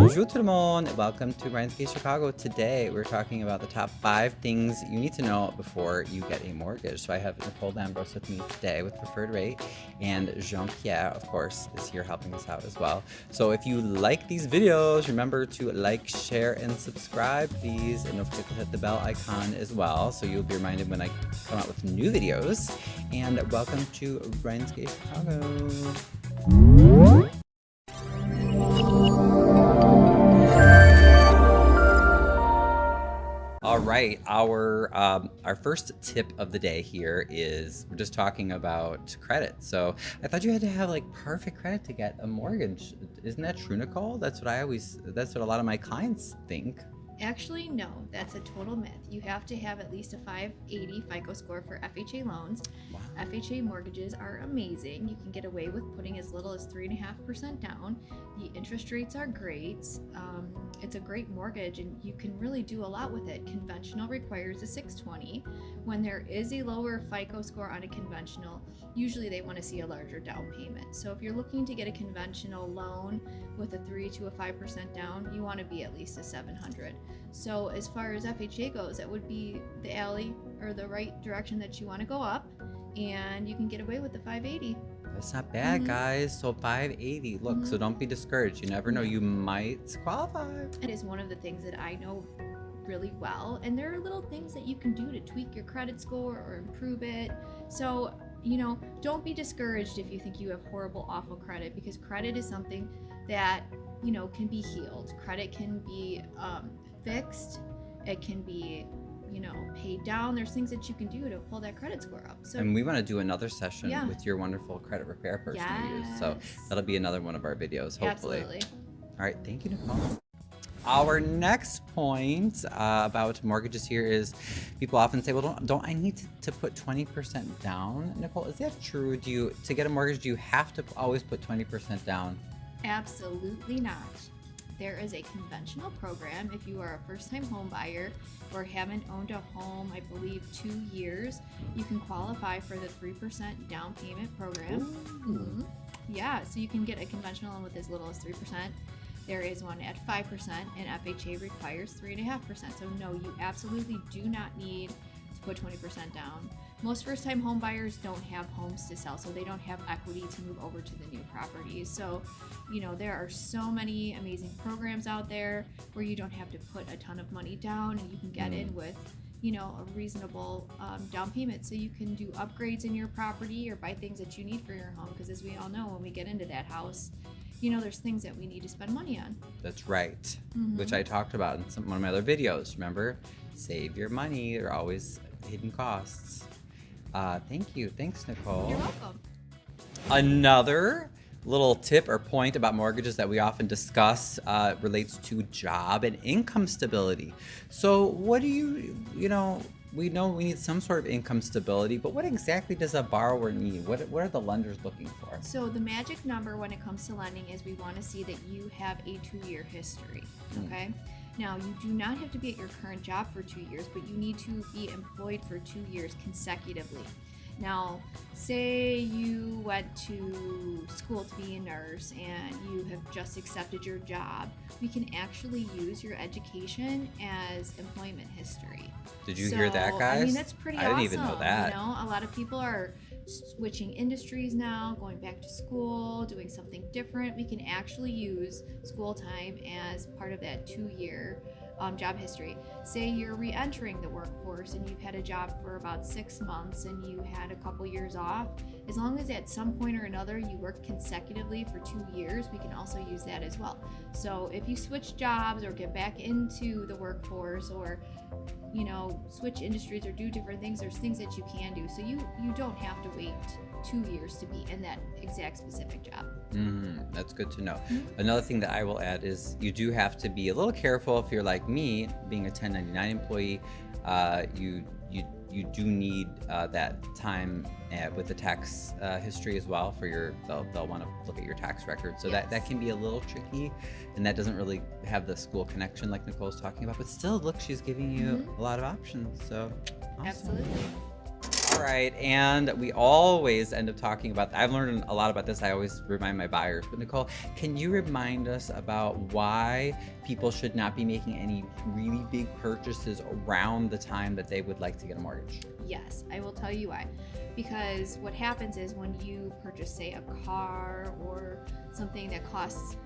Bonjour tout le monde, welcome to Renski Chicago. Today we're talking about the top 5 things you need to know before you get a mortgage. So I have Nicole Lambros with me today with Preferred Rate, and Jean-Pierre, of course, is here helping us out as well. So if you like these videos, remember to like, share, and subscribe, please. And don't forget to hit the bell icon as well, so you'll be reminded when I come out with new videos. And welcome to Renski Chicago. All right, our first tip of the day here is we're just talking about credit. So I thought you had to have like perfect credit to get a mortgage. Isn't that true, Nicole? That's what a lot of my clients think. Actually, no, that's a total myth. You have to have at least a 580 FICO score for FHA loans. Wow. FHA mortgages are amazing. You can get away with putting as little as 3.5% down. The interest rates are great. It's a great mortgage and you can really do a lot with it. Conventional requires a 620. When there is a lower FICO score on a conventional, usually they want to see a larger down payment. So if you're looking to get a conventional loan with a 3 to a 5% down, you want to be at least a 700. So as far as FHA goes, that would be the alley or the right direction that you want to go up, and you can get away with the 580. That's not bad, guys. So 580. Look, so don't be discouraged. You never know, you might qualify. It is one of the things that I know really well, and there are little things that you can do to tweak your credit score or improve it. So, don't be discouraged if you think you have horrible, awful credit, because credit is something that, can be healed. Credit can be fixed. It can be paid down. There's things that you can do to pull that credit score up. So, and we want to do another session with your wonderful credit repair person you use. So that'll be another one of our videos, hopefully. Absolutely. All right, thank you, Nicole. Our next point about mortgages here is people often say, well, don't I need to put 20% down? Nicole, is that true? To get a mortgage, do you have to always put 20% down? Absolutely not. There is a conventional program if you are a first-time home buyer or haven't owned a home, I believe, 2 years. You can qualify for the 3% down payment program. Yeah, so you can get a conventional loan with as little as 3%. There is one at 5%, and FHA requires 3.5%. So no, you absolutely do not need to put 20% down. Most first-time home buyers don't have homes to sell, so they don't have equity to move over to the new properties. So, there are so many amazing programs out there where you don't have to put a ton of money down, and you can get in with, a reasonable down payment. So you can do upgrades in your property or buy things that you need for your home. Because as we all know, when we get into that house, there's things that we need to spend money on. That's right, which I talked about in one of my other videos. Remember, save your money. There are always hidden costs. Thank you. Thanks, Nicole. You're welcome. Another little tip or point about mortgages that we often discuss relates to job and income stability. So what do we know we need some sort of income stability, but what exactly does a borrower need? What are the lenders looking for? So the magic number when it comes to lending is we want to see that you have a 2-year history, okay? Now, you do not have to be at your current job for 2 years, but you need to be employed for 2 years consecutively. Now, say you went to school to be a nurse and you have just accepted your job, we can actually use your education as employment history. Did you hear that, guys? I mean, that's pretty awesome. I didn't even know that. A lot of people are switching industries now, going back to school, doing something different. We can actually use school time as part of that 2-year job history. Say you're re-entering the workforce and you've had a job for about 6 months and you had a couple years off. As long as at some point or another you work consecutively for 2 years, we can also use that as well. So if you switch jobs or get back into the workforce or switch industries or do different things, there's things that you can do. So you don't have to wait 2 years to be in that exact specific job. That's good to know. Another thing that I will add is you do have to be a little careful if you're like me, being a 1099 employee. You do need that time with the tax history as well for they'll want to look at your tax record. So that can be a little tricky, and that doesn't really have the school connection like Nicole's talking about. But still, look, she's giving you a lot of options. So awesome. Absolutely. All right, and we always end up talking about, I've learned a lot about this. I always remind my buyers, but Nicole, can you remind us about why people should not be making any really big purchases around the time that they would like to get a mortgage? Yes, I will tell you why. Because what happens is when you purchase, say, a car or something that costs,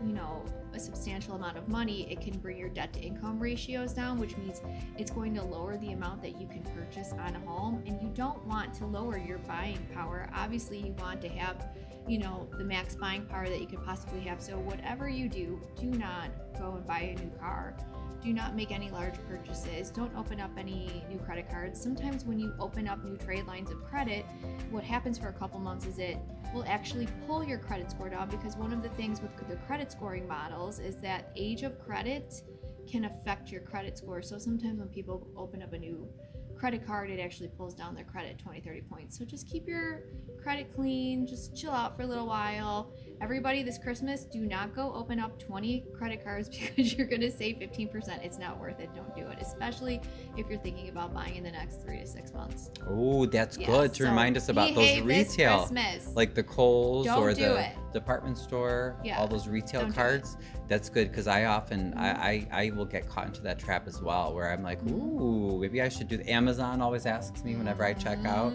a substantial amount of money, it can bring your debt to income ratios down, which means it's going to lower the amount that you can purchase on a home. And you don't want to lower your buying power. Obviously, you want to have, the max buying power that you could possibly have. So whatever you do, do not go and buy a new car. Do not make any large purchases. Don't open up any new credit cards. Sometimes when you open up new trade lines of credit, what happens for a couple months is it will actually pull your credit score down, because one of the things with the credit scoring models is that age of credit can affect your credit score. So sometimes when people open up a new credit card, it actually pulls down their credit 20-30 points. So just keep your credit clean, just chill out for a little while. Everybody, this Christmas, do not go open up 20 credit cards because you're going to save 15%. It's not worth it. Don't do it, especially if you're thinking about buying in the next 3 to 6 months. Oh, that's good to remind us about those retail, like the Kohl's or the department store, all those retail cards. That's good, because I often, I will get caught into that trap as well, where I'm like, ooh, maybe I should do. Amazon always asks me whenever I check out.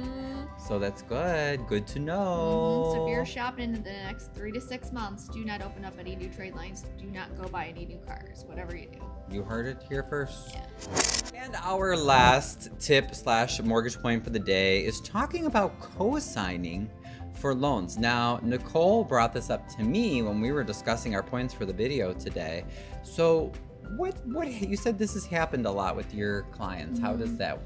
So that's good. Good to know. So if you're shopping in the next 3 to 6 months, do not open up any new trade lines. Do not go buy any new cars, whatever you do. You heard it here first. Yeah. And our last tip / mortgage point for the day is talking about co-signing for loans. Now, Nicole brought this up to me when we were discussing our points for the video today. So what you said this has happened a lot with your clients. How does that?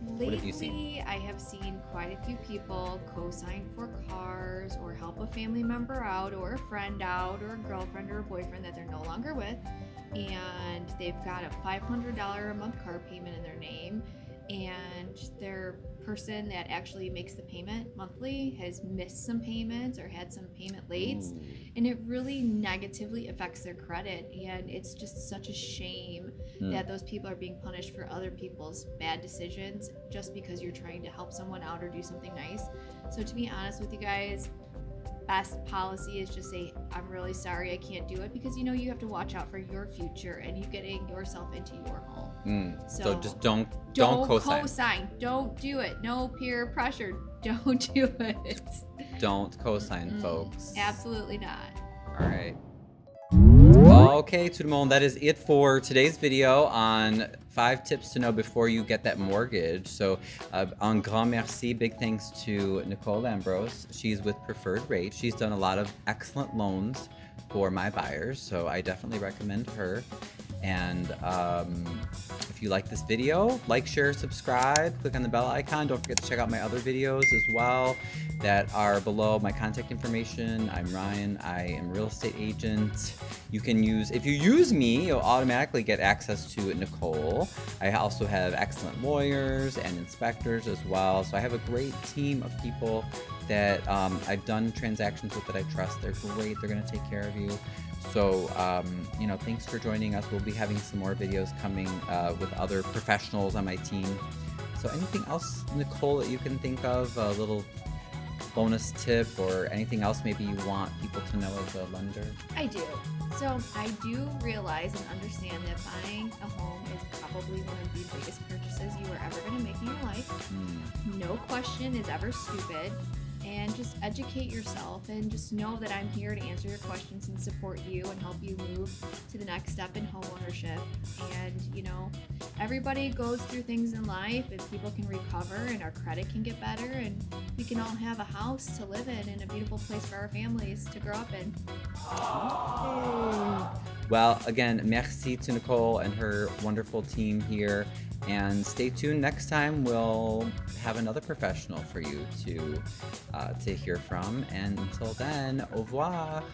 What have you seen? Lately, I have seen quite a few people co-sign for cars or help a family member out or a friend out or a girlfriend or a boyfriend that they're no longer with, and they've got a $500 a month car payment in their name, and their person that actually makes the payment monthly has missed some payments or had some payment late, and it really negatively affects their credit. And it's just such a shame that those people are being punished for other people's bad decisions just because you're trying to help someone out or do something nice. So to be honest with you guys, best policy is just say, I'm really sorry, I can't do it, because you have to watch out for your future and you getting yourself into your home. So just don't co-sign. Don't do it. No peer pressure. Don't do it. Don't co-sign, folks. Absolutely not. All right. Okay, tout le monde, that is it for today's video on 5 tips to know before you get that mortgage. So, un grand merci, big thanks to Nicole Lambros. She's with Preferred Rate. She's done a lot of excellent loans for my buyers, so I definitely recommend her. And if you like this video, like, share, subscribe, click on the bell icon. Don't forget to check out my other videos as well that are below my contact information. I'm Ryan. I am a real estate agent. You can if you use me, you'll automatically get access to Nicole. I also have excellent lawyers and inspectors as well. So I have a great team of people that I've done transactions with that I trust. They're great. They're going to take care of you. So, thanks for joining us. We'll be having some more videos coming with other professionals on my team. So anything else, Nicole, that you can think of, a little bonus tip or anything else maybe you want people to know as a lender? I do. So I do realize and understand that buying a home is probably one of the biggest purchases you are ever going to make in your life. No question is ever stupid. And just educate yourself and just know that I'm here to answer your questions and support you and help you move to the next step in homeownership. And, everybody goes through things in life, and people can recover and our credit can get better and we can all have a house to live in and a beautiful place for our families to grow up in. Well, again, merci to Nicole and her wonderful team here. And stay tuned. Next time we'll have another professional for you to hear from. And until then, au revoir.